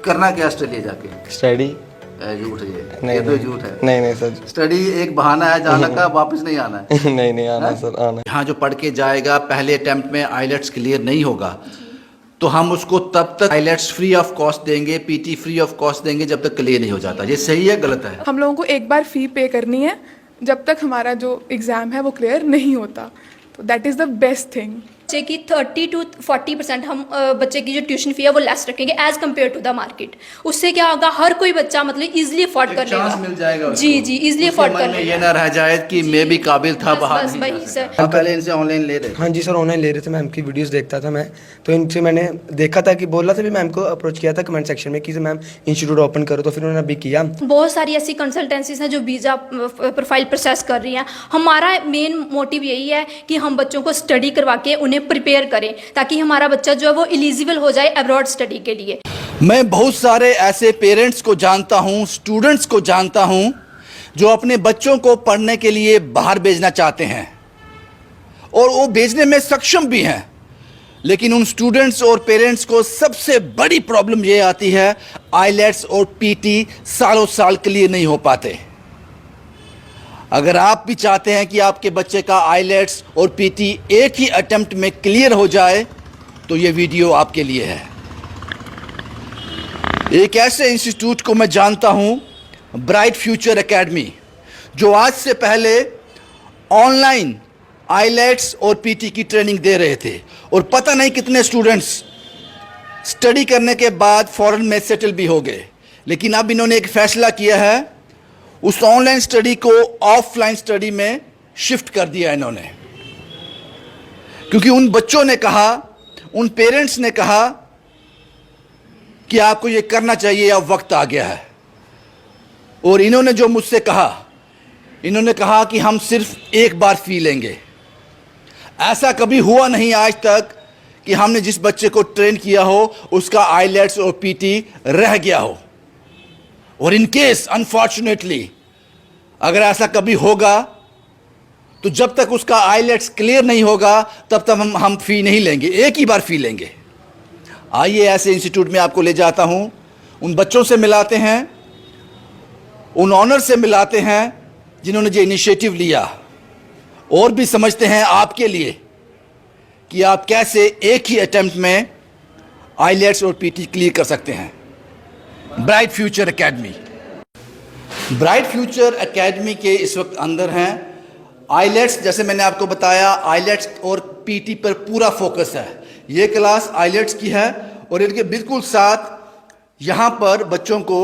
करना क्या ऑस्ट्रेलिया जाके? स्टडी। झूठ है ये, नहीं, ये तो नहीं। झूठ है। नहीं सर। स्टडी एक बहाना है जाने का, वापस नहीं आना है। नहीं आना सर, आना। यहाँ जो पढ़ के जाएगा पहले अटेम्प्ट में आइलेट्स क्लियर नहीं होगा तो हम उसको तब तक आइलेट्स फ्री ऑफ कॉस्ट देंगे, पीटी फ्री ऑफ कॉस्ट देंगे जब तक क्लियर नहीं हो जाता। ये सही है गलत है? हम लोगों को एक बार फ़ी पे करनी है जब तक हमारा जो एग्ज़ाम है वो क्लियर नहीं होता, तो that is the best thing. बच्चे की 30 to 40% हम बच्चे की जो ट्यूशन फी है वो लेस रखेंगे as compared to the market. उससे क्या होगा, हर कोई बच्चा मतलब इजीली अफोर्ड कर लेगा, मिल जाएगा जी इजीली अफोर्ड कर लेगा। ये ना रह जाए कि मैं भी काबिल था, बाहर बस नहीं वही जा सर। सका। आप पहले इनसे ऑनलाइन ले रहे थे? हाँ जी सर, ऑनलाइन ले रहे थे, मैम की वीडियोस देखता था मैं, तो इनसे मैंने देखा था कि बोल रहा था भी, मैम को अप्रोच किया था कमेंट सेक्शन में कि मैम इंस्टीट्यूट ओपन करो, तो फिर उन्होंने अभी किया। बहुत सारी ऐसी कंसल्टेंसीज हैं जो वीज़ा प्रोफाइल प्रोसेस कर रही हैं। हमारा मेन मोटिव यही है कि हम बच्चों को स्टडी करवा के उन्हें प्रिपेयर करें ताकि हमारा बच्चा जो है वो एलिजिबल हो जाए अब्रॉड स्टडी के लिए। मैं बहुत सारे ऐसे पेरेंट्स को जानता हूं, स्टूडेंट्स को जानता हूं जो अपने बच्चों को पढ़ने के लिए बाहर भेजना चाहते हैं और वो भेजने में सक्षम भी हैं, लेकिन उन स्टूडेंट्स और पेरेंट्स को सबसे बड़ी प्रॉब्लम ये आती है, आइलेट्स और पीटी सालों साल क्लियर नहीं हो पाते। अगर आप भी चाहते हैं कि आपके बच्चे का आइलेट्स और पीटी एक ही अटेम्प्ट में क्लियर हो जाए तो ये वीडियो आपके लिए है। एक ऐसे इंस्टीट्यूट को मैं जानता हूं, ब्राइट फ्यूचर एकेडमी, जो आज से पहले ऑनलाइन आइलेट्स और पीटी की ट्रेनिंग दे रहे थे और पता नहीं कितने स्टूडेंट्स स्टडी करने के बाद फॉरेन में सेटल भी हो गए। लेकिन अब इन्होंने एक फैसला किया है, उस ऑनलाइन स्टडी को ऑफलाइन स्टडी में शिफ्ट कर दिया इन्होंने, क्योंकि उन बच्चों ने कहा, उन पेरेंट्स ने कहा कि आपको ये करना चाहिए, अब वक्त आ गया है। और इन्होंने जो मुझसे कहा, इन्होंने कहा कि हम सिर्फ एक बार फी लेंगे। ऐसा कभी हुआ नहीं आज तक कि हमने जिस बच्चे को ट्रेन किया हो उसका आइलेट्स और पीटी रह गया हो। और इन केस अनफॉर्चुनेटली अगर ऐसा कभी होगा तो जब तक उसका आइलेट्स क्लियर नहीं होगा तब तक हम फ़ी नहीं लेंगे, एक ही बार फ़ी लेंगे। आइए ऐसे इंस्टीट्यूट में आपको ले जाता हूं, उन बच्चों से मिलाते हैं, उन ऑनर से मिलाते हैं जिन्होंने ये इनिशिएटिव लिया, और भी समझते हैं आपके लिए कि आप कैसे एक ही अटेम्प्ट में आइलेट्स और पीटी क्लियर कर सकते हैं। Bright future academy, bright future academy के इस वक्त अंदर हैं आइलेट्स। जैसे मैंने आपको बताया, आइलेट्स और पीटी पर पूरा फोकस है। ये क्लास आइलेट्स की है और इनके बिल्कुल साथ यहाँ पर बच्चों को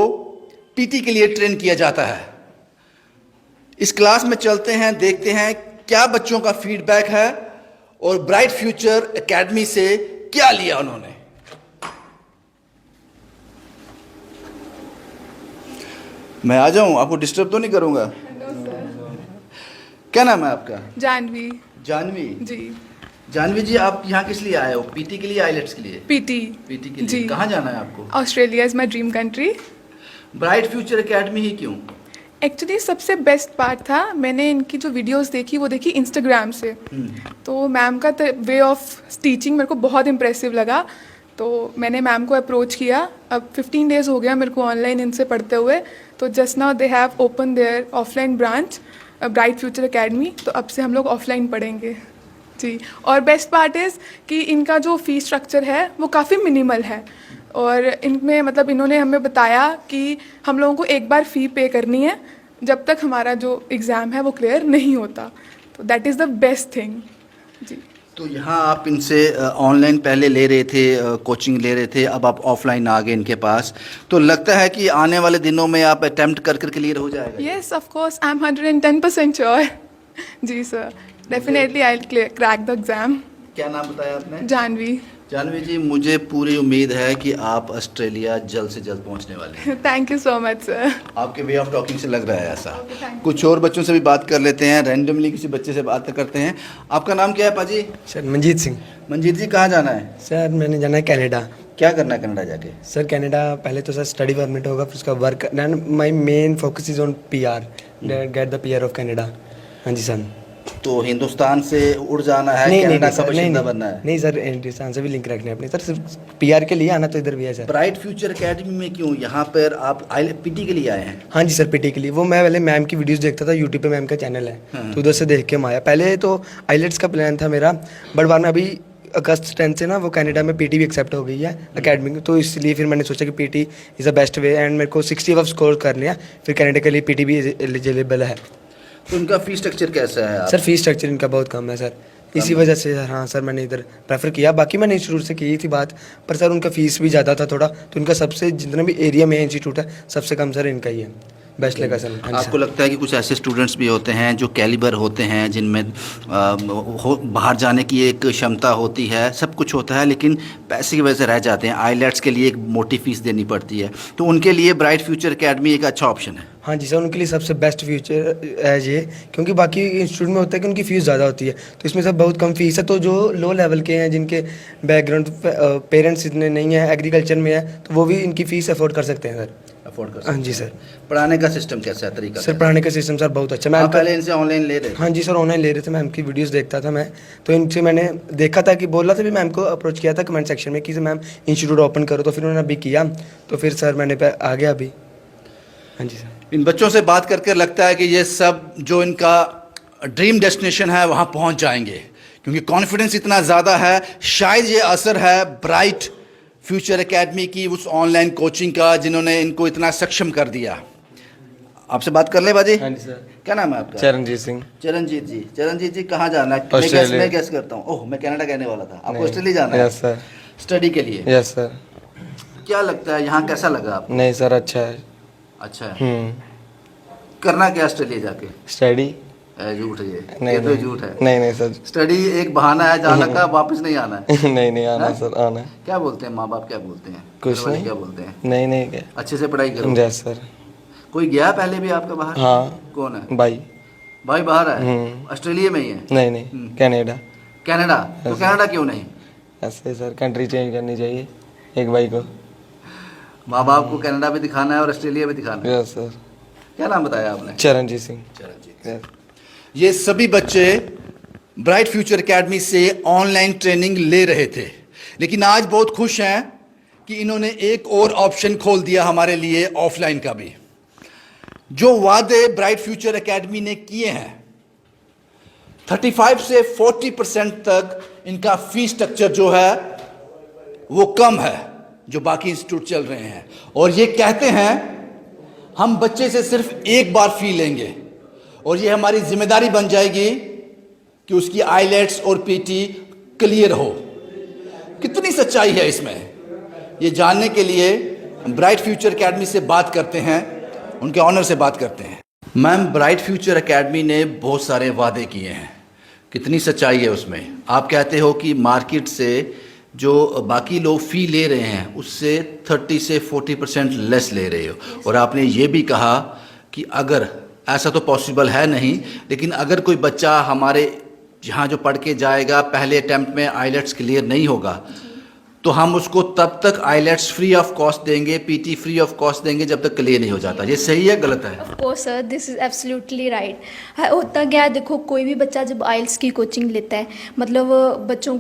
पीटी के लिए ट्रेन किया जाता है। इस क्लास में चलते हैं, देखते हैं क्या बच्चों का फीडबैक है और ब्राइट फ्यूचर एकेडमी से क्या लिया उन्होंने। मैं आ जाऊं, आपको डिस्टर्ब तो नहीं करूंगा? क्या नाम है आपका? जानवी। जानवी जी। जानवी जी, आप यहाँ किस लिए आए हो? पीटी के लिए, आइलेट्स के लिए? पीटी। पीटी के लिए। जी। कहाँ जाना है आपको? Australia is my dream country. Bright future academy ही क्यों? एक्चुअली सबसे बेस्ट पार्ट था, मैंने इनकी जो वीडियोस देखी वो देखी इंस्टाग्राम से, तो मैम का वे ऑफ टीचिंग मेरे को बहुत इम्प्रेसिव लगा। तो मैंने मैम को अप्रोच किया। अब 15 डेज़ हो गया मेरे को ऑनलाइन इनसे पढ़ते हुए। तो just now they have open there offline branch bright future academy, तो अब से हम लोग ऑफलाइन पढ़ेंगे जी। और बेस्ट पार्ट इज़ कि इनका जो फ़ी स्ट्रक्चर है वो काफ़ी मिनिमल है, और इनमें मतलब इन्होंने हमें बताया कि हम लोगों को एक बार फ़ी पे करनी है जब तक हमारा जो एग्ज़ाम है वो क्लियर नहीं होता, तो that is the best thing जी। तो यहाँ आप इनसे ऑनलाइन पहले ले रहे थे, कोचिंग ले रहे थे, अब आप ऑफलाइन आ गए इनके पास, तो लगता है कि आने वाले दिनों में आप अटेम्प्ट कर क्लियर हो जाएगा? Yes of course, I am 110% sure जी sir, definitely I will crack the exam. क्या नाम बताया आपने? जानवी। जानवी जी, मुझे पूरी उम्मीद है कि आप ऑस्ट्रेलिया जल्द से जल्द पहुंचने वाले हैं। Thank you so much sir. आपके वे ऑफ टॉकिंग से लग रहा है ऐसा। thank कुछ और बच्चों से भी बात कर लेते हैं, रैंडमली किसी बच्चे से बात करते हैं। आपका नाम क्या है पाजी? सर मंजीत सिंह। मंजीत जी, कहाँ जाना है? सर मैंने जाना है कनाडा। क्या करना है कनाडा जाके? सर कनाडा पहले तो सर स्टडी परमिट होगा, फिर उसका work, my main focus is on PR, get the PR of Canada. हाँ जी सर। तो हिंदुस्तान से उड़ जाना है, कनाडा का बाशिंदा बनना है? नहीं सर, हिंदुस्तान से भी लिंक रखने अपने सर, सिर्फ पीआर के लिए आना तो इधर भी है सर। ब्राइट फ्यूचर एकेडमी में क्यों यहाँ पर आप पीटी के लिए आए हैं? हाँ जी सर, पीटी के लिए। वो मैं पहले मैम की वीडियोस देखता था, यूट्यूब पे मैम का चैनल है, तो उधर से देख के हम आया। पहले तो आइलेट्स का प्लान था मेरा, बट बाद में अभी अगस्त 10 से ना वो कनाडा में पीटी भी एक्सेप्ट हो गई है अकेडमी में, तो इसलिए फिर मैंने सोचा कि PT is the best way, and मेरे को 60 अब स्कोर करने हैं, फिर कनाडा के लिए पीटी भी एलिजिबल है। तो उनका फीस स्ट्रक्चर कैसा है? सर फीस स्ट्रक्चर इनका बहुत कम है सर, इसी वजह से हाँ सर मैंने इधर प्रेफर किया। बाकी मैंने इंस्टीट्यूट से की थी बात, पर सर उनका फीस भी ज़्यादा था थोड़ा, तो उनका सबसे जितना भी एरिया में इंस्टीट्यूट है सबसे कम सर इनका ही है, बेस्ट लगा सर। हाँ आपको लगता है कि कुछ ऐसे स्टूडेंट्स भी होते हैं जो कैलिबर होते हैं, जिनमें बाहर जाने की एक क्षमता होती है, सब कुछ होता है, लेकिन पैसे की वजह से रह जाते हैं, आईलेट्स के लिए एक मोटी फीस देनी पड़ती है, तो उनके लिए ब्राइट फ्यूचर एकेडमी एक अच्छा ऑप्शन है? हाँ जी सर, उनके लिए सबसे बेस्ट फ्यूचर है ये, क्योंकि बाकी इंस्टीट्यूट में होता है कि उनकी फ़ीस ज़्यादा होती है, तो इसमें सब बहुत कम फीस है। तो जो लो लेवल के हैं, जिनके बैकग्राउंड पेरेंट्स इतने नहीं हैं, एग्रीकल्चर में है, तो वो भी इनकी फ़ीस अफोर्ड कर सकते हैं सर। अफोर्ड कर सकते हाँ जी सर। पढ़ाने का सिस्टम कैसा है, तरीका? सर पढ़ाने का सिस्टम सर बहुत अच्छा। मैं पहले इनसे ऑनलाइन ले रहे? हाँ जी सर, ऑनलाइन ले रहे थे, मैम की वीडियोस देखता था मैं, तो इनसे मैंने देखा था कि बोल रहा था भी, मैम को अप्रोच किया था कमेंट सेक्शन में कि मैम इंस्टीट्यूट ओपन करो, तो फिर उन्होंने अभी किया, तो फिर सर मैंने आ गया अभी। हाँ जी सर। इन बच्चों से बात करके लगता है कि ये सब जो इनका ड्रीम डेस्टिनेशन है वहाँ पहुँच जाएंगे, क्योंकि कॉन्फिडेंस इतना ज़्यादा है। शायद ये असर है ब्राइट फ्यूचर एकेडमी की, उस ऑनलाइन कोचिंग का, जिन्होंने इनको इतना सक्षम कर दिया। आपसे बात कर ले बाजी? हाँ जी सर। क्या नाम है आपका? चरणजीत सिंह। चरणजीत जी, चरणजीत जी कहाँ जाना है? मैं गैस करता हूँ। ओह, मैं कनाडा कहने वाला था। आपको ऑस्ट्रेलिया जाना है? Yes sir. स्टडी के लिए? Yes sir. क्या लगता है यहाँ कैसा लगा आपको? नहीं सर, अच्छा है। अच्छा है। करना क्या ऑस्ट्रेलिया जाके? स्टडी। झूठ है ये नहीं, तो झूठ है। नहीं सर, स्टडी एक बहाना है जाने का, वापस नहीं आना है। नहीं आना है? सर, आना है। क्या बोलते हैं माँ बाप, क्या बोलते हैं? कुछ घर वाले नहीं। क्या बोलते हैं? नहीं क्या। अच्छे से पढ़ाई करो। Yes sir. कोई गया पहले भी आपका बाहर? हाँ। कौन है? भाई बाहर है? ऑस्ट्रेलिया में ही है? नहीं कनाडा। कनाडा? तो कनाडा क्यों नहीं? ऐसे सर, कंट्री चेंज करनी चाहिए एक भाई को। माँ बाप को कनाडा भी दिखाना है और ऑस्ट्रेलिया भी दिखाना है। Yes sir. क्या नाम बताया आपने? चरणजीत सिंह। चरणजीत। यस। ये सभी बच्चे ब्राइट फ्यूचर एकेडमी से ऑनलाइन ट्रेनिंग ले रहे थे, लेकिन आज बहुत खुश हैं कि इन्होंने एक और ऑप्शन खोल दिया हमारे लिए, ऑफलाइन का भी। जो वादे ब्राइट फ्यूचर एकेडमी ने किए हैं, 35 से 40% तक इनका फीस स्ट्रक्चर जो है वो कम है जो बाकी इंस्टीट्यूट चल रहे हैं, और ये कहते हैं हम बच्चे से सिर्फ एक बार फी लेंगे और ये हमारी जिम्मेदारी बन जाएगी कि उसकी आईलेट्स और पीटी क्लियर हो। कितनी सच्चाई है इसमें, ये जानने के लिए ब्राइट फ्यूचर एकेडमी से बात करते हैं, उनके ऑनर से बात करते हैं। मैम, ब्राइट फ्यूचर एकेडमी ने बहुत सारे वादे किए हैं, कितनी सच्चाई है उसमें? आप कहते हो कि मार्केट से जो बाकी लोग फ़ी ले रहे हैं उससे 30 से 40% लेस ले रहे हो, और आपने ये भी कहा कि अगर ऐसा तो पॉसिबल है नहीं, लेकिन अगर कोई बच्चा हमारे यहाँ जो पढ़ के जाएगा, पहले अटैम्प्ट में आईलेट्स क्लियर नहीं होगा, तो हम उसको तब तक आईलेट्स फ्री ऑफ कॉस्ट देंगे, पीटी फ्री ऑफ कॉस्ट देंगे जब तक क्लियर नहीं हो जाता। ये सही है, गलत है? Of course sir, this is absolutely right. होता क्या है, देखो कोई भी बच्चा जब आइल्स की कोचिंग लेता है, मतलब बच्चों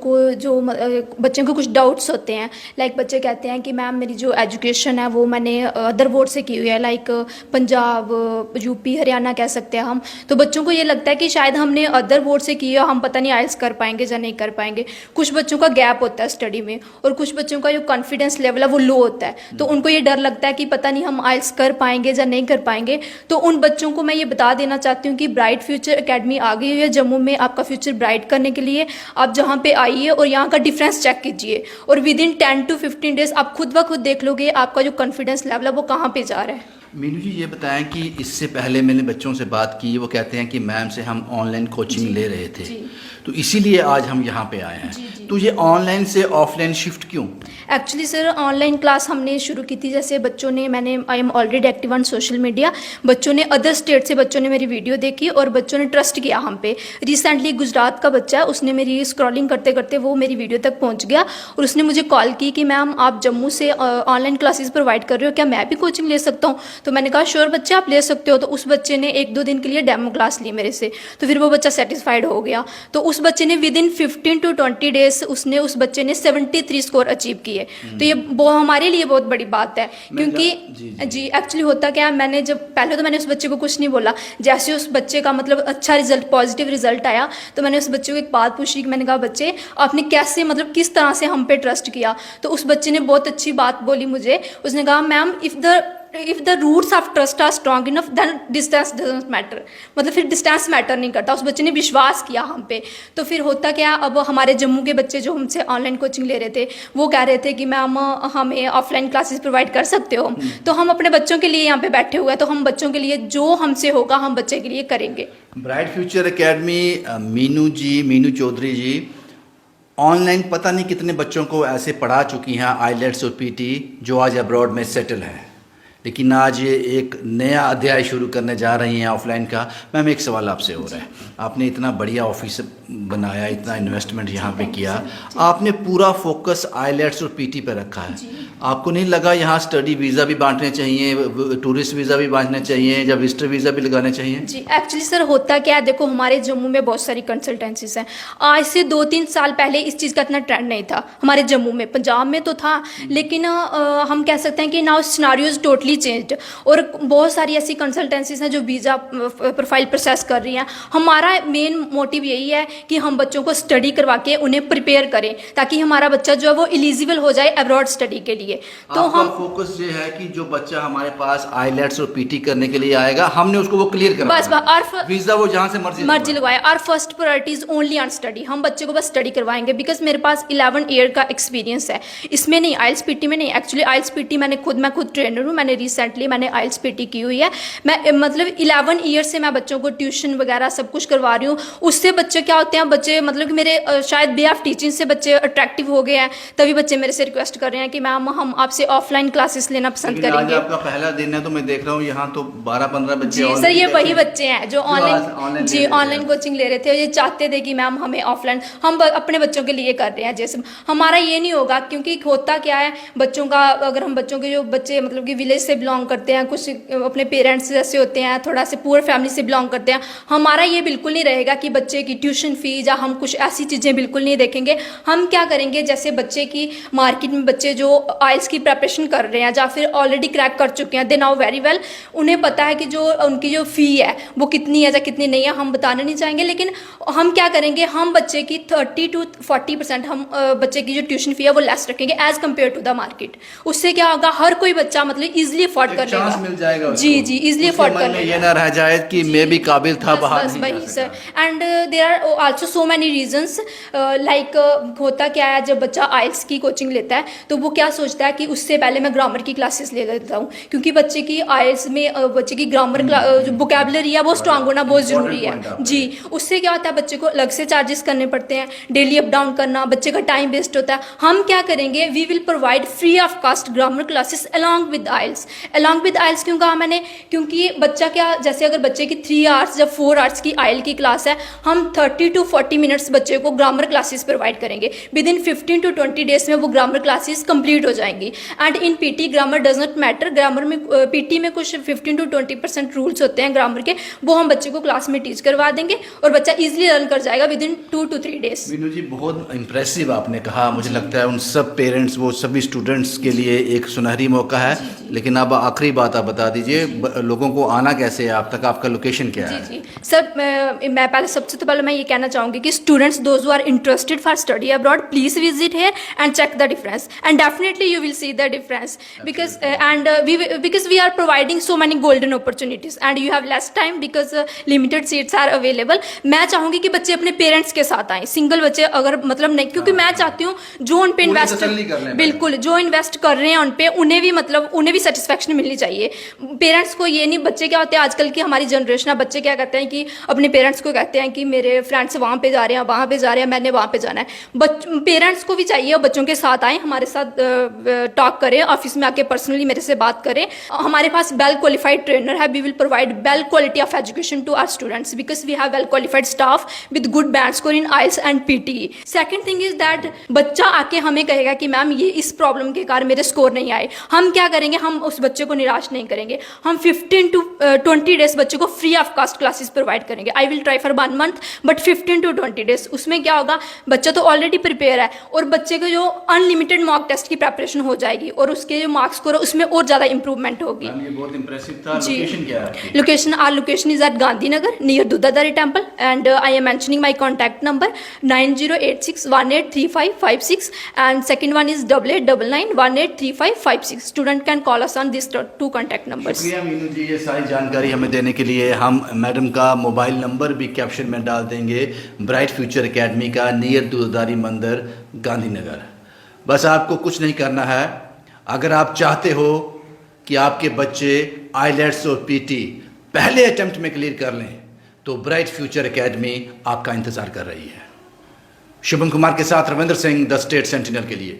को कुछ डाउट्स होते हैं, लाइक बच्चे कहते हैं कि मैम मेरी जो एजुकेशन है वो मैंने अदर बोर्ड से की हुई है, लाइक पंजाब, यूपी, हरियाणा कह सकते हैं हम। तो बच्चों को ये लगता है कि शायद हमने अदर बोर्ड से की है, हम पता नहीं आइल्स कर पाएंगे या नहीं कर पाएंगे। कुछ बच्चों का गैप होता है स्टडी में, और कुछ बच्चों का जो कॉन्फिडेंस लेवल है वो लो होता है, तो उनको ये डर लगता है कि पता नहीं हम आइल्स कर पाएंगे या नहीं कर पाएंगे। तो उन बच्चों को मैं ये बता देना चाहती हूँ कि ब्राइट फ्यूचर एकेडमी आ गई है जम्मू में, आपका फ्यूचर ब्राइट करने के लिए। आप जहाँ पे आइए और यहाँ का डिफरेंस चेक कीजिए, और विद इन 10 to 15 डेज आप खुद ब खुद देख लोगे आपका जो कॉन्फिडेंस लेवल है वो कहाँ पे जा रहा है। मीनू जी, ये बताएं कि इससे पहले मैंने बच्चों से बात की, वो कहते हैं कि मैम से हम ऑनलाइन कोचिंग ले रहे थे, तो इसीलिए आज हम यहाँ पे आए हैं। तो ये ऑनलाइन से ऑफलाइन शिफ्ट क्यों? एक्चुअली सर, ऑनलाइन क्लास हमने शुरू की थी, जैसे बच्चों ने, I am already active on social media, बच्चों ने अदर स्टेट से बच्चों ने मेरी वीडियो देखी और बच्चों ने ट्रस्ट किया हम पे। रिसेंटली गुजरात का बच्चा है, उसने मेरी स्क्रॉलिंग करते करते वो मेरी वीडियो तक पहुँच गया और उसने मुझे कॉल की कि मैम आप जम्मू से ऑनलाइन क्लासेस प्रोवाइड कर रहे हो, क्या मैं भी कोचिंग ले सकता हूँ? तो मैंने कहा श्योर बच्चे आप ले सकते हो। तो उस बच्चे ने 1-2 दिन के लिए डेमो क्लास ली मेरे से, तो फिर वो बच्चा सेटिस्फाइड हो गया। तो उस बच्चे ने विद इन 15 to 20 डेज उस बच्चे ने 73 स्कोर अचीव किए। तो ये हमारे लिए बहुत बड़ी बात है, क्योंकि जी एक्चुअली होता क्या है, मैंने जब पहले तो मैंने उस बच्चे को कुछ नहीं बोला, जैसे उस बच्चे का मतलब अच्छा रिजल्ट, पॉजिटिव रिजल्ट आया, तो मैंने उस बच्चे को एक बात पूछी कि मैंने कहा बच्चे आपने कैसे मतलब किस तरह से हम पे ट्रस्ट किया। तो उस बच्चे ने बहुत अच्छी बात बोली मुझे, उसने कहा ma'am if the roots of trust are strong enough then distance doesn't matter, मतलब फिर डिस्टेंस मैटर नहीं करता। उस बच्चे ने विश्वास किया हम पे। तो फिर होता क्या, अब हमारे जम्मू के बच्चे जो हमसे ऑनलाइन कोचिंग ले रहे थे वो कह रहे थे कि मैम हमें ऑफलाइन क्लासेस प्रोवाइड कर सकते हो। तो हम अपने बच्चों के लिए यहाँ पे बैठे हुए हैं, तो हम बच्चों के लिए जो हमसे होगा हम बच्चे के लिए करेंगे। Bright future academy, Meenu Chaudhary ji online पता नहीं कितने बच्चों को ऐसे पढ़ा चुकी हैं आईलेट्स और पीटी जो आज अब्रॉड में सेटल है, लेकिन आज ये एक नया अध्याय शुरू करने जा रही हैं ऑफलाइन का। मैम एक सवाल आपसे हो रहा है, आपने इतना बढ़िया ऑफिस बनाया, इतना इन्वेस्टमेंट यहाँ पे किया, आपने पूरा फोकस आईलेट्स और पीटी पे रखा है, आपको नहीं लगा यहाँ स्टडी वीज़ा भी बांटने चाहिए, टूरिस्ट वीज़ा भी बांटने चाहिए या विजिटर वीज़ा भी लगाने चाहिए? जी एक्चुअली सर होता क्या है, देखो हमारे जम्मू में बहुत सारी कंसल्टेंसीज हैं। आज से 2-3 साल पहले इस चीज़ का इतना ट्रेंड नहीं था हमारे जम्मू में, पंजाब में तो था, लेकिन हम कह सकते हैं कि नाउ सिनारियोज टोटली चेंज्ड। और बहुत सारी ऐसी कंसल्टेंसीज हैं जो वीज़ा प्रोफाइल प्रोसेस कर रही हैं। हमारा मेन मोटिव यही है कि हम बच्चों को स्टडी करवा के उन्हें प्रिपेयर करें, ताकि हमारा बच्चा जो है वो एलिजिबल हो जाए अब्रॉड स्टडी के लिए। तो हम फोकस ये है कि जो बच्चा हमारे पास आईलेट्स और पीटी करने के लिए आएगा, हमने उसको वो क्लियर करना बस और वीज़ा वो जहाँ से मर्जी लगवाए। और first priority is only on study, हम बच्चे को बस स्टडी करवाएंगे। बिकॉज मेरे पास 11 ईयर का एक्सपीरियंस है, इसमें नहीं आइल्स पीटी में नहीं। एक्चुअली आइल्स पीटी मैं खुद ट्रेनर हूँ, मैंने रिसेंटली आइल्स पीटी की हुई है। मैं मतलब 11 ईयर से मैं बच्चों को ट्यूशन वगैरह सब कुछ करवा रही हूँ। उससे बच्चे क्या होते हैं, बच्चे मतलब कि मेरे शायद वे ऑफ टीचिंग से बच्चे अट्रैक्टिव हो गए हैं, तभी बच्चे मेरे से रिक्वेस्ट कर रहे हैं कि मैम हम आपसे ऑफलाइन क्लासेस लेना पसंद करेंगे। आपका पहला दिन है तो मैं देख रहा हूँ यहाँ तो 12-15 बच्चे। जी सर, ये वही बच्चे हैं जो ऑनलाइन कोचिंग ले रहे थे, ये चाहते थे कि मैम हमें ऑफलाइन, हम अपने बच्चों के लिए कर रहे हैं। जैसे हमारा ये नहीं होगा, क्योंकि होता क्या है बच्चों का, अगर हम बच्चों के जो बच्चे मतलब कि विलेज से बिलोंग करते हैं, कुछ अपने पेरेंट्स जैसे होते हैं, थोड़ा से पुअर फैमिली से बिलोंग करते हैं, हमारा ये बिल्कुल नहीं रहेगा कि बच्चे की ट्यूशन फीस या हम कुछ ऐसी चीज़ें बिल्कुल नहीं देखेंगे। हम क्या करेंगे, जैसे बच्चे की मार्केट में बच्चे जो आइल्स की प्रिपरेशन कर रहे हैं या फिर ऑलरेडी क्रैक कर चुके हैं, दे नाउ वेरी वेल, उन्हें पता है कि जो उनकी जो फ़ी है वो कितनी है या कितनी नहीं है, हम बताना नहीं चाहेंगे। लेकिन हम क्या करेंगे, हम बच्चे की 30 to 40% हम बच्चे की जो ट्यूशन फ़ी है वो लेस रखेंगे as compared to the market. उससे क्या होगा, हर कोई बच्चा मतलब ईजिली अफोर्ड कर लेगा, मिल जाएगा। जी इजिली अफोर्ड कर लेगा। ये ना रह जाए कि मैं भी काबिल था, बाहर बस वही sir. And there are also so many reasons, like होता क्या है, जब बच्चा आइल्स की कोचिंग लेता है तो वो क्या सोचता है कि उससे पहले मैं ग्रामर की क्लासेस ले लेता हूँ, क्योंकि बच्चे की आइल्स में बच्चे की ग्रामर जो वोकैबुलरी है वो स्ट्रांग होना बहुत ज़रूरी है। जी, उससे क्या होता है, बच्चे को अलग से चार्जेस करने पड़ते हैं, डेली अप डाउन करना, बच्चे का टाइम वेस्ट होता है। हम क्या करेंगे, we will provide free of cost grammar classes along with IELTS. Along with IELTS क्यों कहा मैंने, क्योंकि बच्चा क्या, जैसे अगर बच्चे की 3 आवर्स या 4 आवर्स की आइल की क्लास है, हम 30 to 40 मिनट्स बच्चे को ग्रामर क्लासेस प्रोवाइड करेंगे। विद इन 15 to 20 डेज में वो ग्रामर क्लासेस कंप्लीट हो जाएंगी। And in PT grammar does not matter, grammar में पीटी में कुछ 15 to 20% रूल्स होते हैं ग्रामर के, वो हम बच्चे को क्लास में टीच करवा देंगे और बच्चा इजीली लर्न कर जाएगा within 2 to 3 days. Meenu ji बहुत इम्प्रेसिव आपने कहा, मुझे लगता है उन सब पेरेंट्स, वो सभी स्टूडेंट्स के लिए एक सुनहरी मौका है। लेकिन अब आखिरी बात आप बता दीजिए, लोगों को आना कैसे है आप तक, आपका लोकेशन क्या है? जी सर, मैं पहले सबसे तो पहले मैं ये कहना चाहूँगी कि students those who are interested for study abroad, please visit here and check the difference, and definitely you will see the difference, because we are providing so many golden opportunities and you have less time because limited seats are available। मैं चाहूँगी कि बच्चे अपने parents के साथ आएँ, single बच्चे अगर मतलब नहीं, क्योंकि मैं चाहती हूँ जो उन पे इन्वेस्ट, बिल्कुल जो इन्वेस्ट कर रहे हैं उन पे, उन्हें भी मतलब उन्हें भी सेटिस्फेक्शन मिलनी चाहिए। पेरेंट्स को ये नहीं, बच्चे क्या होते हैं आजकल की हमारी जनरेशन है, बच्चे क्या कहते हैं कि अपने पेरेंट्स को कहते हैं कि मेरे फ्रेंड्स वहाँ पे जा रहे हैं, वहाँ पे जा रहे हैं, मैंने वहाँ पे जाना है। पेरेंट्स को भी चाहिए बच्चों के साथ आएँ, हमारे साथ टॉक करें, ऑफिस में आके पर्सनली मेरे से बात करें। हमारे पास वेल क्वालिफाइड ट्रेनर है, we will provide well quality of education to our students because we have well qualified staff with good band score in IELTS and PT. Second thing is that बच्चा आके हमें कहेगा कि ma'am ये इस problem के कारण मेरे स्कोर नहीं आए। हम क्या करेंगे, हम हम उस बच्चे को निराश नहीं करेंगे। हम 15 to 20 डेज बच्चे को free of cost classes provide करेंगे। I will try for 1 month but 15 to 20 days. उसमें क्या होगा, बच्चा तो ऑलरेडी प्रिपेयर है और बच्चे को जो अनलिमिटेड मॉक टेस्ट की प्रेपरेशन हो जाएगी और उसके जो मार्क्स स्कोर है उसमें और ज़्यादा इंप्रूवमेंट होगी। ये बहुत इंप्रेसिव था। जी। लोकेशन क्या है आपकी? Location is at Gandhinagar near Dudhadhari temple and I am mentioning my contact number 9086183556 and second one is 8899183556. Student can call us on these 2 contact numbers. शुक्रिया मीनू जी ये सारी जानकारी हमें देने के लिए। हम मैडम का मोबाइल नंबर भी कैप्शन में डाल देंगे, ब्राइट फ्यूचर एकेडमी का, नियर दूधधारी मंदिर गांधीनगर। बस आपको कुछ नहीं करना है। अगर आप चाहते हो कि आपके बच्चे आईलेट्स और पीटी पहले अटेम्प्ट में क्लियर कर लें तो ब्राइट फ्यूचर एकेडमी आपका इंतज़ार कर रही है। शुभम कुमार के साथ Ravindra Singh, the state sentinel के लिए।